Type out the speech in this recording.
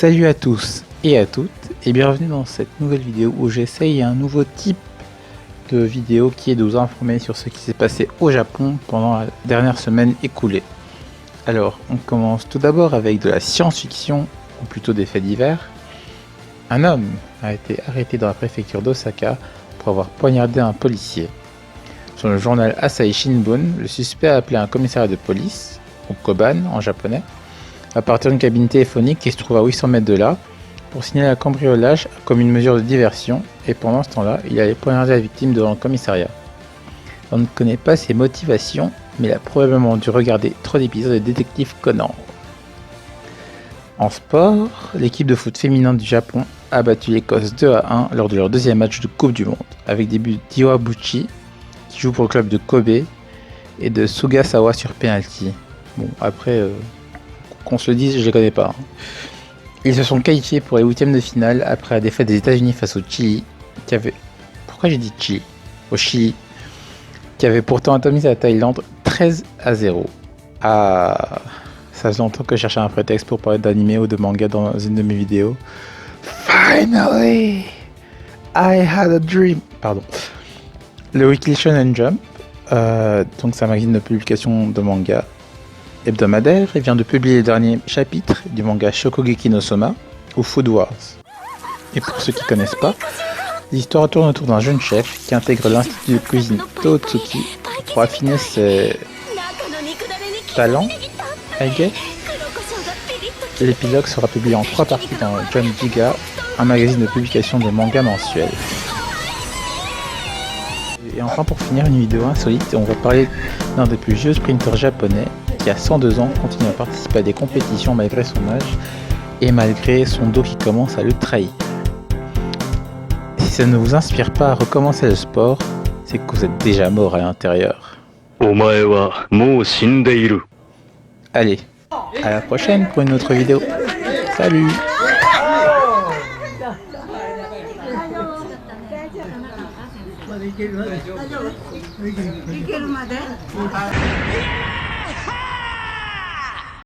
Salut à tous et à toutes et bienvenue dans cette nouvelle vidéo où j'essaye un nouveau type de vidéo qui est de vous informer sur ce qui s'est passé au Japon pendant la dernière semaine écoulée. Alors on commence tout d'abord avec de la science-fiction ou plutôt des faits divers. Un homme a été arrêté dans la préfecture d'Osaka pour avoir poignardé un policier. Sur le journal Asahi Shimbun, le suspect a appelé un commissariat de police, ou Koban en japonais, à partir d'une cabine téléphonique qui se trouve à 800 mètres de là, pour signaler un cambriolage comme une mesure de diversion, et pendant ce temps-là, il allait poignarder la victime devant le commissariat. On ne connaît pas ses motivations, mais il a probablement dû regarder 3 épisodes de Détective Conan. En sport, l'équipe de foot féminin du Japon a battu l'Écosse 2-1 lors de leur deuxième match de Coupe du Monde, avec des buts d'Iwabuchi, qui joue pour le club de Kobe, et de Sugasawa sur penalty. Bon, après, qu'on se le dise, je les connais pas. Ils se sont qualifiés pour les huitièmes de finale après la défaite des États-Unis face au Chili, qui avait... Pourquoi j'ai dit Chili ? Au Chili, qui avait pourtant atomisé la Thaïlande 13-0. Ah, ça faisait longtemps que je cherchais un prétexte pour parler d'anime ou de manga dans une de mes vidéos. Finally, I had a dream. Pardon. Le Weekly Shonen Jump, donc c'est un magazine de publication de manga hebdomadaire, il vient de publier le dernier chapitre du manga Shokugeki no Soma ou Food Wars. Et pour ceux qui connaissent pas, l'histoire tourne autour d'un jeune chef qui intègre l'institut de cuisine Totsuki pour affiner ses talents, I guess. L'épilogue sera publié en 3 parties dans Jump Giga, un magazine de publication de manga mensuel. Et enfin pour finir, une vidéo insolite, on va parler d'un des plus vieux sprinteurs japonais qui à 102 ans continue à participer à des compétitions malgré son âge et malgré son dos qui commence à le trahir. Si ça ne vous inspire pas à recommencer le sport, c'est que vous êtes déjà mort à l'intérieur. Allez, à la prochaine pour une autre vidéo. Salut! いけるまで。